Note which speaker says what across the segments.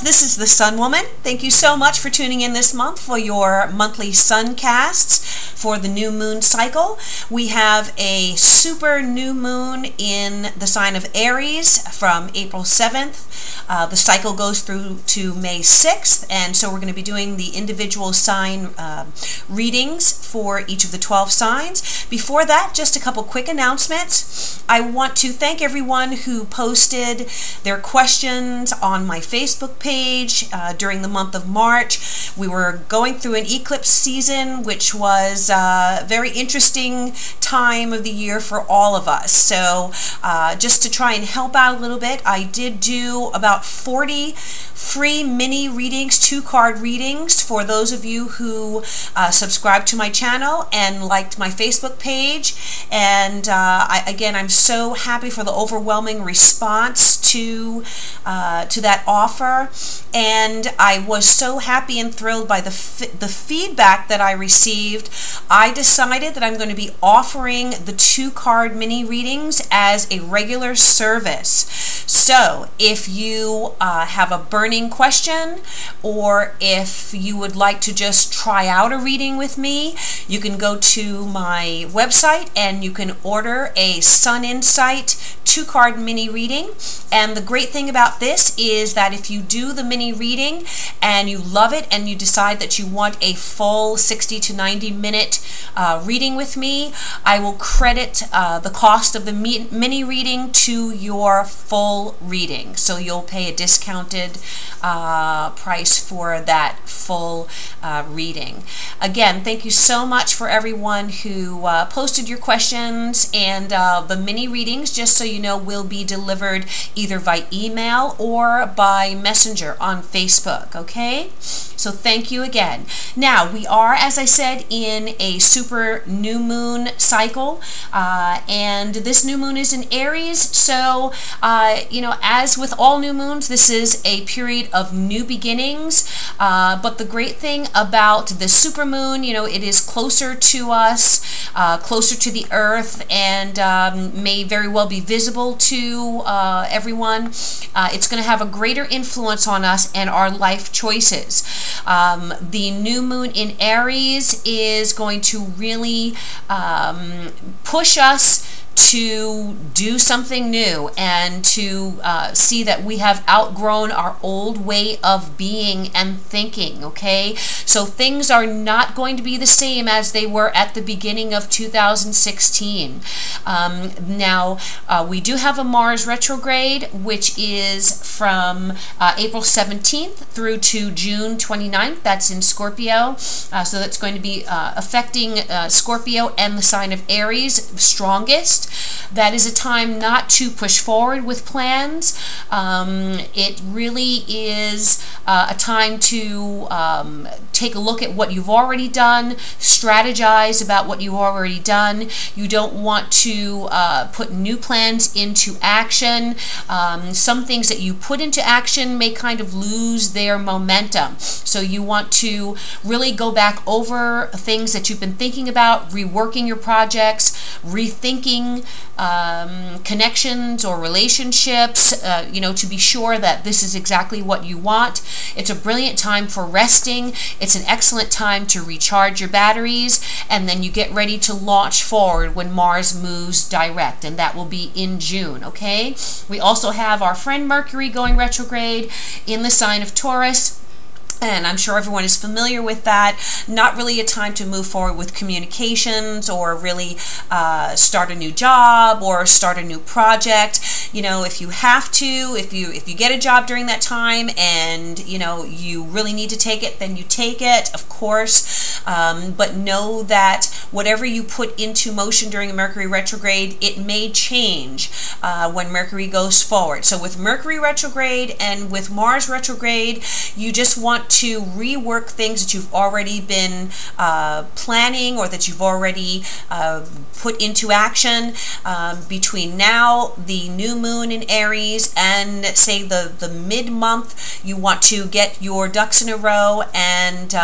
Speaker 1: This is the Sun Woman. Thank you so much for tuning in this month for your monthly Suncasts for the new moon cycle. We have a super new moon in the sign of Aries from April 7th. The cycle goes through to May 6th, and so we're going to be doing the individual sign readings for each of the 12 signs. Before that, just a couple quick announcements. I want to thank everyone who posted their questions on my Facebook page during the month of March. We were going through an eclipse season, which was a very interesting time of the year for all of us. So just to try and help out a little bit, I did do about 40 free mini readings, 2-card readings for those of you who subscribe to my channel and liked my Facebook page. And again, I'm so happy for the overwhelming response to that offer, and I was so happy and thrilled by the feedback that I received. I decided that I'm going to be offering the 2-card mini readings as a regular service. So if you have a burning question, or if you would like to just try out a reading with me, you can go to my website and you can order a Sun Insight 2-card mini reading. And the great thing about this is that if you do the mini reading and you love it and you decide that you want a full 60 to 90 minute reading with me, I will credit the cost of the mini reading to your full reading. So you'll pay a discounted price for that full reading. Again, thank you so much for everyone who posted your questions, and the mini readings, just so you know, will be delivered either by email or by messenger on Facebook, okay? So thank you again. Now, we are, as I said, in a super new moon cycle, and this new moon is in Aries. So, you know, as with all new moons, this is a period of new beginnings, but the great thing about the super moon, you know, it is closer to us, closer to the earth, and may very well be visible to everyone. It's going to have a greater influence on us and our life choices. The new moon in Aries is going to really push us to do something new and to see that we have outgrown our old way of being and thinking, okay? So things are not going to be the same as they were at the beginning of 2016. Now, we do have a Mars retrograde, which is from April 17th through to June 29th. That's in Scorpio. So that's going to be affecting Scorpio and the sign of Aries strongest. That is a time not to push forward with plans. It really is a time to take a look at what you've already done, strategize about what you've already done. You don't want to put new plans into action. Some things that you put into action may kind of lose their momentum. So you want to really go back over things that you've been thinking about, reworking your projects, rethinking connections or relationships, you know, to be sure that this is exactly what you want. It's a brilliant time for resting. It's an excellent time to recharge your batteries, and then you get ready to launch forward when Mars moves direct, and that will be in June, okay? We also have our friend Mercury going retrograde in the sign of Taurus. And I'm sure everyone is familiar with that. Not really a time to move forward with communications or really start a new job or start a new project. You know, if you have to, if you get a job during that time and, you know, you really need to take it, then you take it, of course. But know that whatever you put into motion during a Mercury retrograde, it may change when Mercury goes forward. So with Mercury retrograde and with Mars retrograde, you just want to rework things that you've already been planning or that you've already put into action between now, the new moon in Aries, and say the mid-month. You want to get your ducks in a row and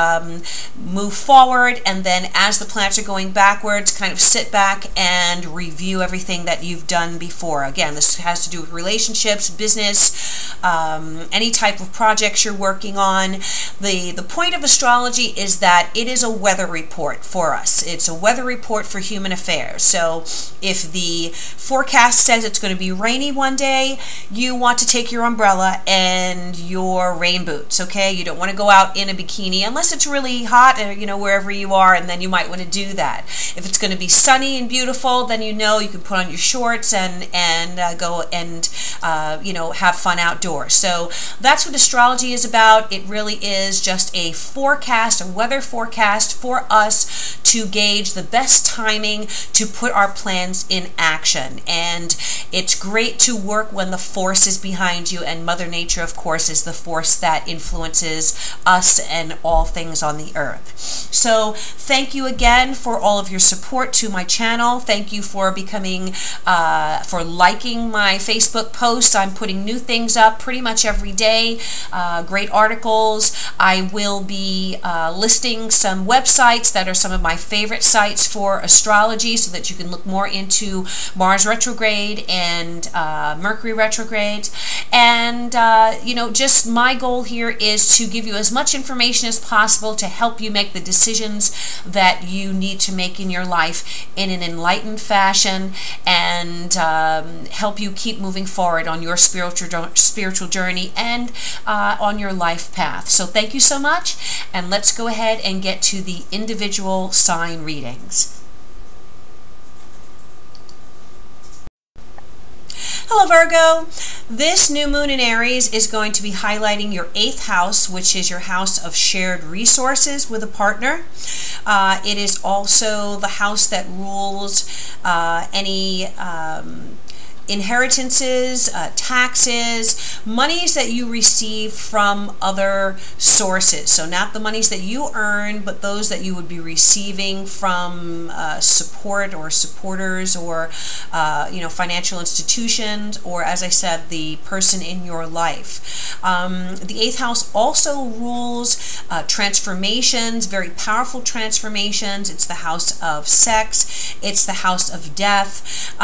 Speaker 1: move forward, and then as the planets are going backwards, kind of sit back and review everything that you've done before. Again, this has to do with relationships, business, any type of projects you're working on. The point of astrology is that it is a weather report for us. It's a weather report for human affairs. So if the forecast says it's going to be rainy one day, you want to take your umbrella and your rain boots, okay? You don't want to go out in a bikini unless it's really hot, you know, wherever you are, and then you might want to do that. If it's going to be sunny and beautiful, then you know you can put on your shorts and go and you know, have fun outdoors. So that's what astrology is about. It really is just a forecast, a weather forecast for us to gauge the best timing to put our plans in action. And it's great to work when the force is behind you, and Mother Nature, of course, is the force that influences us and all things on the earth. So thank you again for all of your support to my channel. Thank you for becoming, for liking my Facebook posts. I'm putting new things up pretty much every day, great articles. I will be listing some websites that are some of my favorite sites for astrology so that you can look more into Mars retrograde and Mercury retrograde. And you know, just my goal here is to give you as much information as possible to help you make the decisions that you need to make in your life in an enlightened fashion, and help you keep moving forward on your spiritual journey and on your life path. So thank you so much, and let's go ahead and get to the individual sign readings. Hello Virgo, this new moon in Aries is going to be highlighting your 8th house, which is your house of shared resources with a partner. It is also the house that rules any inheritances, taxes, monies that you receive from other sources. So not the monies that you earn, but those that you would be receiving from support or supporters, or you know, financial institutions, or, as I said, the person in your life. The 8th house also rules transformations, very powerful transformations. It's the house of sex. It's the house of death.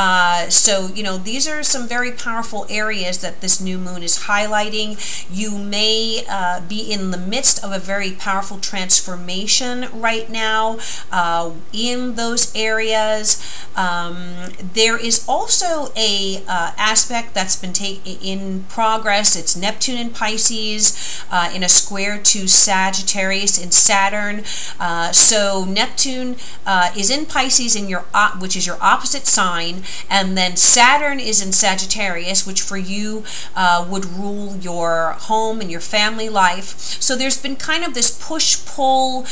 Speaker 1: So, you know, these are some very powerful areas that this new moon is highlighting. You may be in the midst of a very powerful transformation right now in those areas. There is also a aspect that's been in progress. It's Neptune in Pisces in a square to Sagittarius in Saturn. So Neptune is in Pisces in your which is your opposite sign, and then Saturn is in Sagittarius, which for you would rule your home and your family life. So there's been kind of this push-pull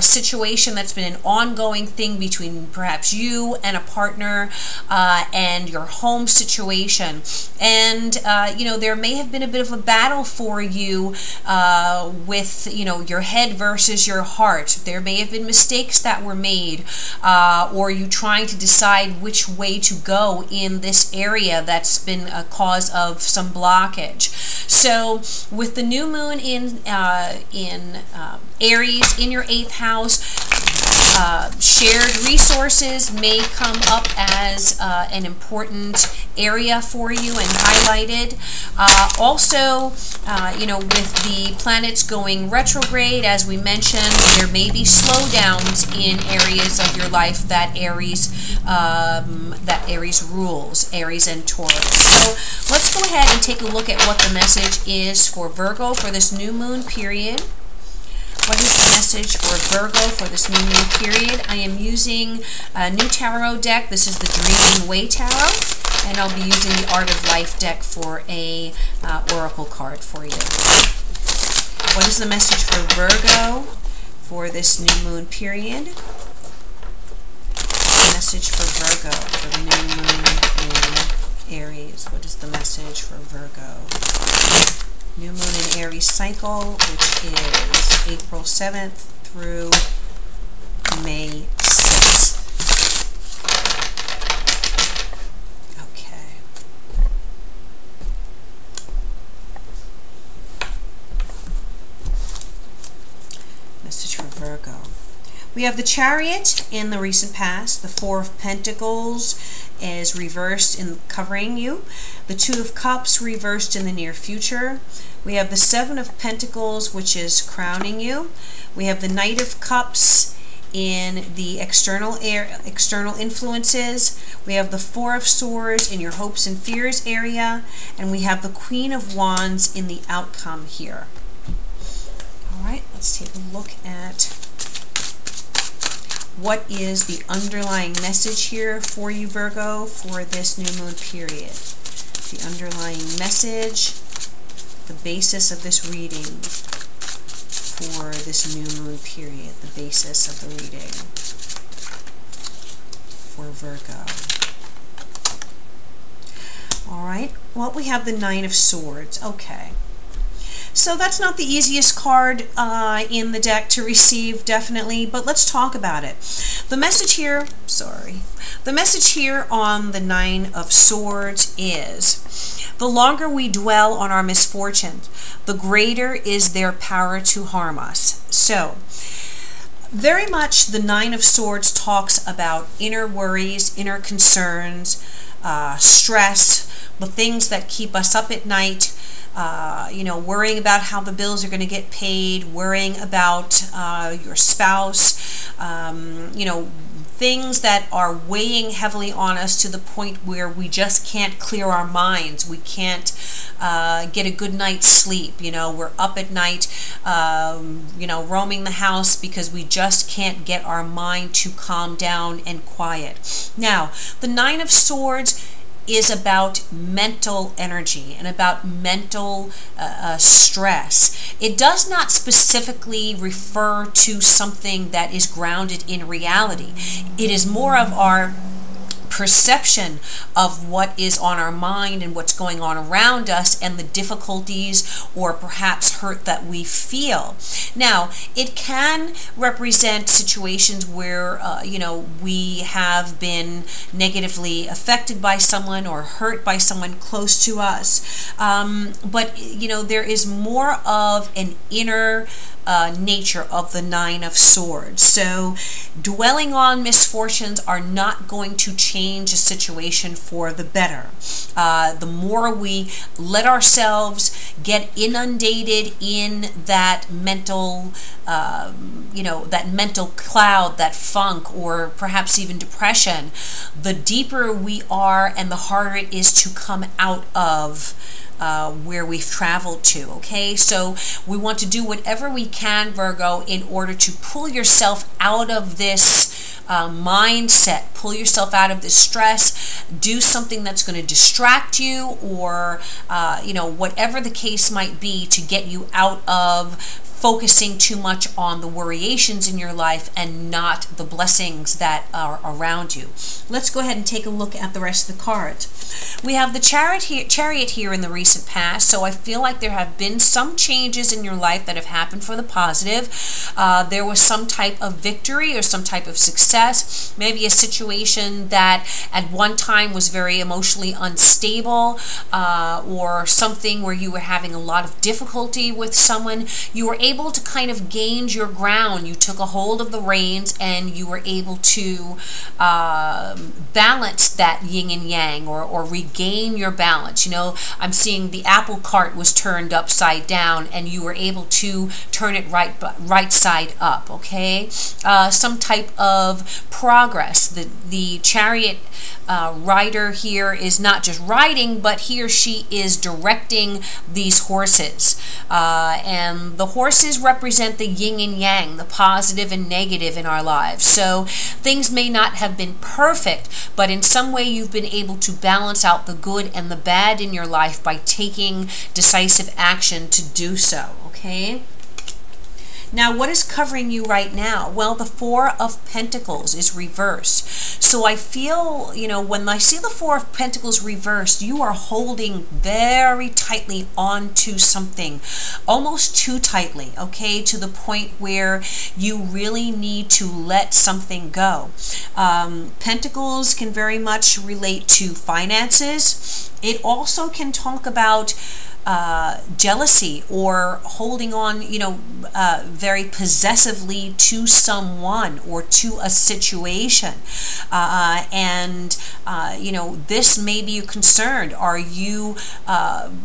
Speaker 1: situation that's been an ongoing thing between perhaps you and a partner and your home situation. And you know, there may have been a bit of a battle for you with, you know, your head versus your heart. There may have been mistakes that were made, or you trying to decide which way to go in this area that's been a cause of some blockage. So with the new moon in Aries in your 8th house, shared resources may come up as an important area for you and highlighted. Also, you know, with the planets going retrograde, as we mentioned, there may be slowdowns in areas of your life that Aries rules, Aries and Taurus. So let's go ahead and take a look at what the message is for Virgo for this new moon period. What is the message for Virgo for this new moon period? I am using a new tarot deck. This is the Dreaming Way Tarot, and I'll be using the Art of Life deck for a oracle card for you. What is the message for Virgo for this new moon period? The message for Virgo for the new moon in Aries. What is the message for Virgo? New moon in Aries cycle, which is April 7th through May 6th. Okay. Message for Virgo. We have the Chariot in the recent past, the Four of Pentacles is reversed in covering you. The Two of Cups reversed in the near future. We have the Seven of Pentacles, which is crowning you. We have the Knight of Cups in the external influences. We have the Four of Swords in your hopes and fears area, and we have the Queen of Wands in the outcome here. All right, let's take a look at what is the underlying message here for you, Virgo, for this new moon period. The underlying message, the basis of this reading for this new moon period, the basis of the reading for Virgo. All right, well, we have the Nine of Swords. Okay. So that's not the easiest card in the deck to receive, definitely, but let's talk about it. The message here, the message here on the Nine of Swords is, the longer we dwell on our misfortunes, the greater is their power to harm us. So, very much the Nine of Swords talks about inner worries, inner concerns, stress, the things that keep us up at night, you know, worrying about how the bills are going to get paid, worrying about your spouse, you know, things that are weighing heavily on us to the point where we just can't clear our minds. We can't get a good night's sleep. You know, we're up at night, you know, roaming the house because we just can't get our mind to calm down and quiet. Now, the Nine of Swords is about mental energy and about mental stress. It does not specifically refer to something that is grounded in reality. It is more of our perception of what is on our mind and what's going on around us and the difficulties or perhaps hurt that we feel. Now, it can represent situations where, you know, we have been negatively affected by someone or hurt by someone close to us. But, you know, there is more of an inner nature of the Nine of Swords. So dwelling on misfortunes are not going to change a situation for the better. The more we let ourselves get inundated in that mental, you know, that mental cloud, that funk, or perhaps even depression, the deeper we are and the harder it is to come out of where we've traveled to. Okay, so we want to do whatever we can, Virgo, in order to pull yourself out of this mindset, pull yourself out of this stress, do something that's going to distract you, or you know, whatever the case might be, to get you out of focusing too much on the worriations in your life and not the blessings that are around you. Let's go ahead and take a look at the rest of the cards. We have the Chariot here in the recent past, so I feel like there have been some changes in your life that have happened for the positive. There was some type of victory or some type of success, maybe a situation that at one time was very emotionally unstable, or something where you were having a lot of difficulty with someone. You were able to kind of gain your ground. You took a hold of the reins and you were able to balance that yin and yang, or regain your balance. You know, I'm seeing the apple cart was turned upside down and you were able to turn it right side up. Okay, some type of progress. The Chariot rider here is not just riding, but he or she is directing these horses, and the horses represent the yin and yang, the positive and negative in our lives. So things may not have been perfect, but in some way you've been able to balance out the good and the bad in your life by taking decisive action to do so. Okay? Now, what is covering you right now? Well, the Four of Pentacles is reversed. So I feel, you know, when I see the Four of Pentacles reversed, you are holding very tightly onto something, almost too tightly, okay, to the point where you really need to let something go. Pentacles can very much relate to finances. It also can talk about jealousy or holding on, very possessively to someone or to a situation. This may be concerned. Are you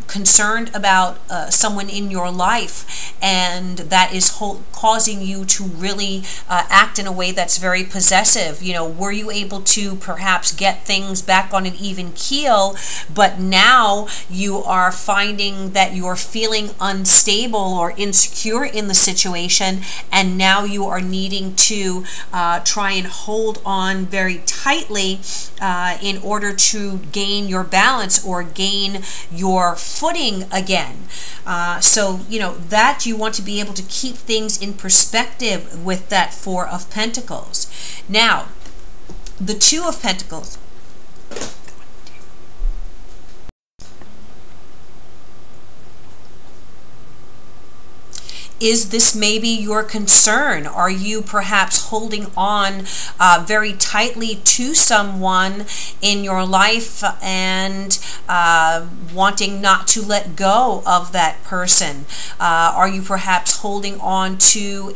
Speaker 1: concerned about someone in your life, and that is causing you to really act in a way that's very possessive? Were you able to perhaps get things back on an even keel, but now you are finding that you're feeling unstable or insecure in the situation, and now you are needing to try and hold on very tightly in order to gain your balance or gain your footing again. That you want to be able to keep things in perspective with that Four of Pentacles. Now, the Two of Pentacles. Is this maybe your concern? Are you perhaps holding on very tightly to someone in your life and wanting not to let go of that person? Are you perhaps holding on to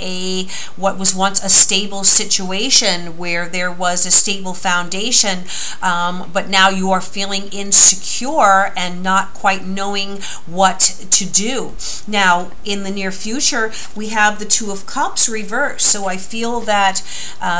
Speaker 1: what was once a stable situation where there was a stable foundation, but now you are feeling insecure and not quite knowing what to do? Now, in the near future, we have the Two of Cups reversed. So I feel that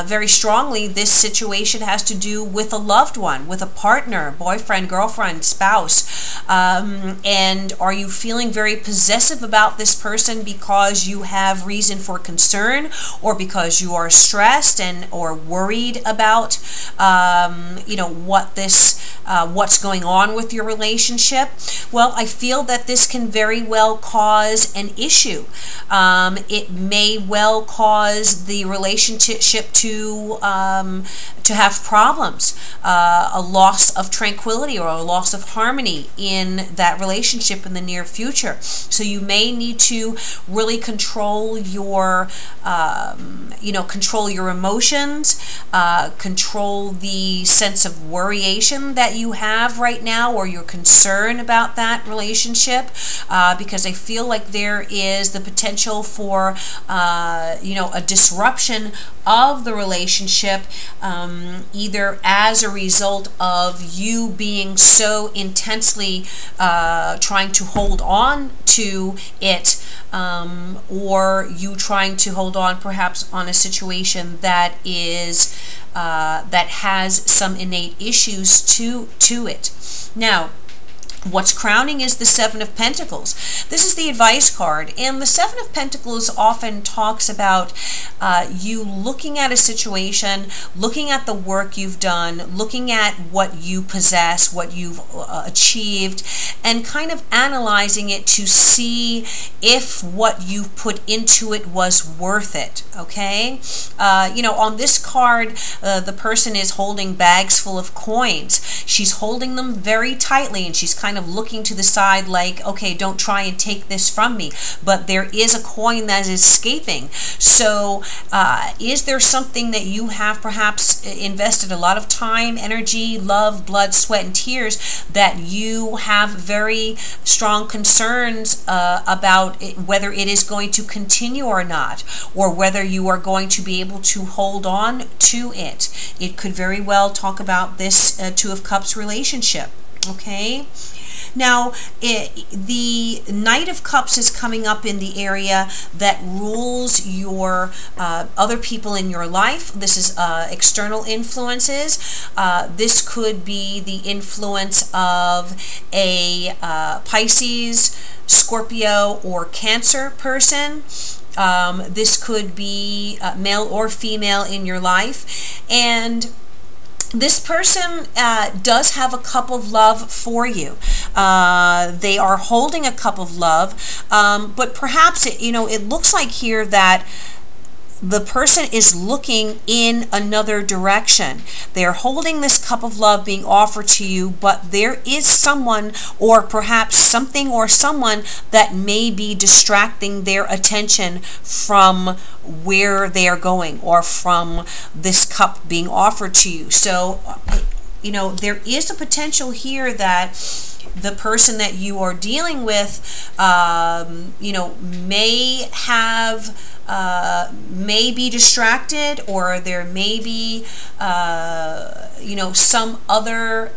Speaker 1: very strongly this situation has to do with a loved one, with a partner, boyfriend, girlfriend, spouse. And are you feeling very possessive about this person because you have reason for concern, or because you are stressed or worried about what's going on with your relationship? Well, I feel that this can very well cause an issue. It may well cause the relationship to have problems, a loss of tranquility or a loss of harmony in that relationship in the near future. So you may need to really control your, control your emotions, control the sense of worryation that you have right now, or your concern about that relationship, because I feel like there is the potential for a disruption of the relationship, either as a result of you being so intensely trying to hold on to it, or you trying to hold on perhaps on a situation that is that has some innate issues to it. Now, what's crowning is the Seven of Pentacles. This is the advice card, and the Seven of Pentacles often talks about you looking at a situation, looking at the work you've done, looking at what you possess, what you've achieved, and kind of analyzing it to see if what you've put into it was worth it, okay? On this card, the person is holding bags full of coins. She's holding them very tightly, and she's kind of looking to the side like, okay, don't try and take this from me. But there is a coin that is escaping. So is there something that you have perhaps invested a lot of time, energy, love, blood, sweat, and tears that you have very strong concerns about whether it is going to continue or not, or whether you are going to be able to hold on to it? It could very well talk about this Two of Cups relationship, okay? Now, the Knight of Cups is coming up in the area that rules your other people in your life. This is external influences. This could be the influence of a Pisces, Scorpio, or Cancer person. This could be male or female in your life. And this person does have a cup of love for you. They are holding a cup of love, but perhaps it looks like here that the person is looking in another direction. They're holding this cup of love being offered to you, but there is someone, or perhaps something or someone, that may be distracting their attention from where they are going, or from this cup being offered to you. So, there is a potential here that the person that you are dealing with, you know, may be distracted, or there may be, you know, some other,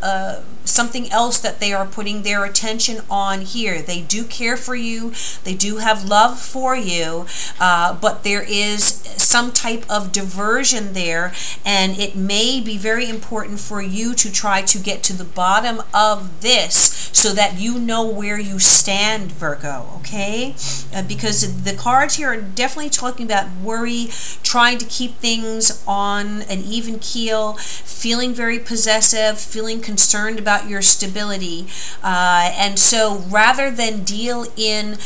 Speaker 1: something else that they are putting their attention on here. They do care for you. They do have love for you, but there is some type of diversion there, and it may be very important for you to try to get to the bottom of this so that you know where you stand, Virgo, okay? Because the cards here are definitely talking about worry, trying to keep things on an even keel, feeling very possessive, feeling concerned about your stability, and so rather than deal in,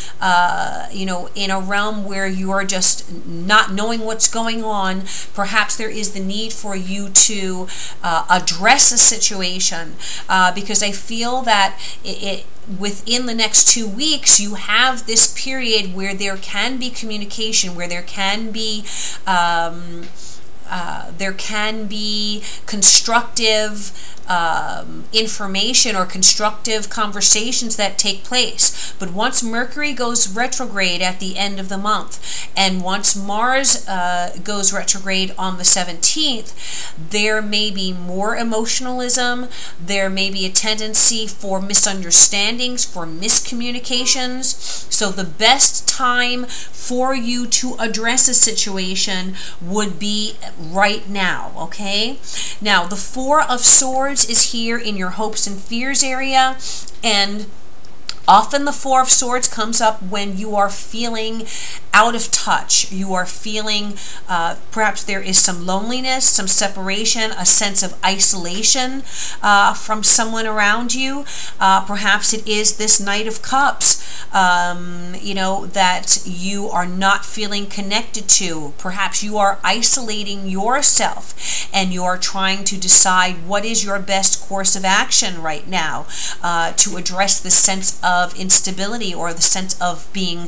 Speaker 1: you know, in a realm where you are just not knowing what's going on, perhaps there is the need for you to address a situation, because I feel that within the next 2 weeks, you have this period where there can be communication, where there can be constructive information or constructive conversations that take place. But once Mercury goes retrograde at the end of the month, and once Mars goes retrograde on the 17th, there may be more emotionalism, there may be a tendency for misunderstandings, for miscommunications. So the best time for you to address a situation would be right now, okay? Now, the Four of Swords is here in your hopes and fears area, and often the Four of Swords comes up when you are feeling out of touch. You are feeling, perhaps there is some loneliness, some separation, a sense of isolation from someone around you. Perhaps it is this Knight of Cups, you know, that you are not feeling connected to. Perhaps you are isolating yourself and you are trying to decide what is your best course of action right now to address the sense of instability or the sense of being,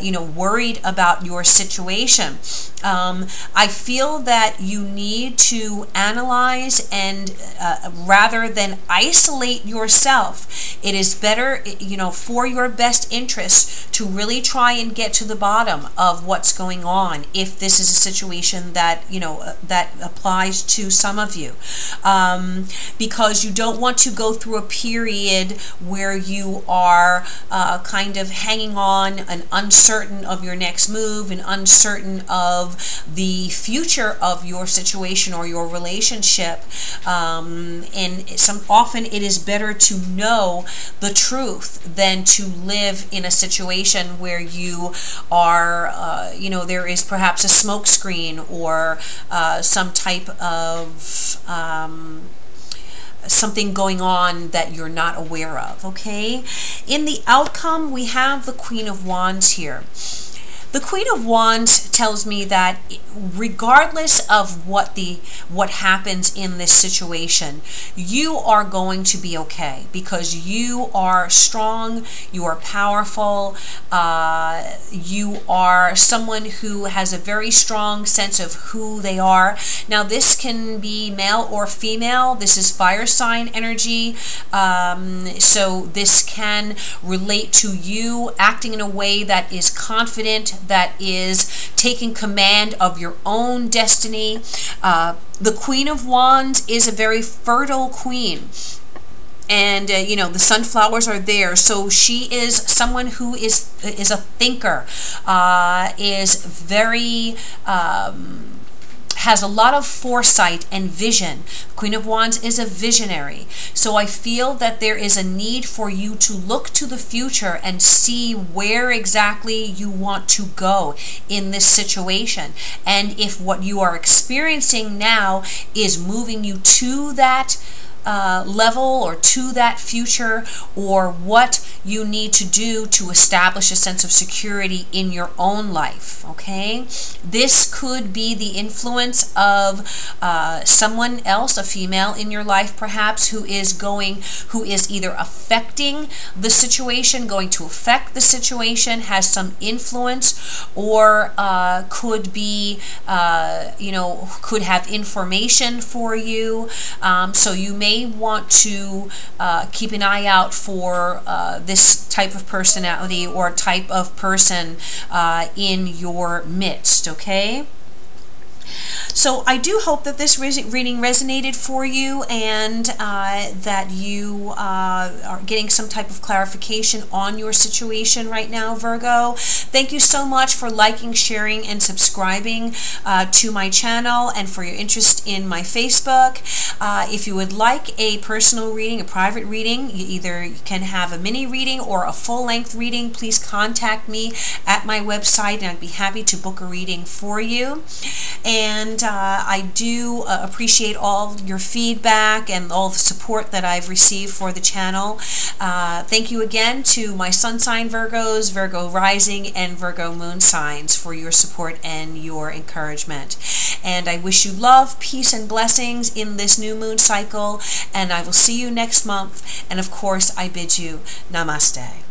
Speaker 1: you know, worried about your situation. I feel that you need to analyze, and rather than isolate yourself, it is better, you know, for your best interest to really try and get to the bottom of what's going on, if this is a situation that, you know, that applies to some of you, because you don't want to go through a period where you are kind of hanging on and uncertain of your next move and uncertain of the future of your situation or your relationship. And often it is better to know the truth than to live in a situation where you are, you know, there is perhaps a smoke screen or some type of something going on that you're not aware of, okay? In the outcome, we have the Queen of Wands here. The Queen of Wands tells me that regardless of what happens in this situation, you are going to be okay, because you are strong, you are powerful, you are someone who has a very strong sense of who they are. Now, this can be male or female. This is fire sign energy, so this can relate to you acting in a way that is confident, that is taking command of your own destiny. The Queen of Wands is a very fertile queen. And, you know, the sunflowers are there. So she is someone who is a thinker, is very... has a lot of foresight and vision. Queen of Wands is a visionary. So I feel that there is a need for you to look to the future and see where exactly you want to go in this situation. And if what you are experiencing now is moving you to that level or to that future, or what you need to do to establish a sense of security in your own life, okay? This could be the influence of someone else, a female in your life perhaps, who is either affecting the situation, going to affect the situation, has some influence, or could be, you know, could have information for you. So you may may want to keep an eye out for this type of personality or type of person in your midst, okay? So I do hope that this reading resonated for you, and that you are getting some type of clarification on your situation right now, Virgo. Thank you so much for liking, sharing, and subscribing to my channel, and for your interest in my Facebook. If you would like a personal reading, a private reading, you either can have a mini reading or a full-length reading, please contact me at my website, and I'd be happy to book a reading for you. And I do appreciate all your feedback and all the support that I've received for the channel. Thank you again to my sun sign Virgos, Virgo rising, and Virgo moon signs for your support and your encouragement. And I wish you love, peace, and blessings in this new moon cycle, and I will see you next month. And of course, I bid you namaste.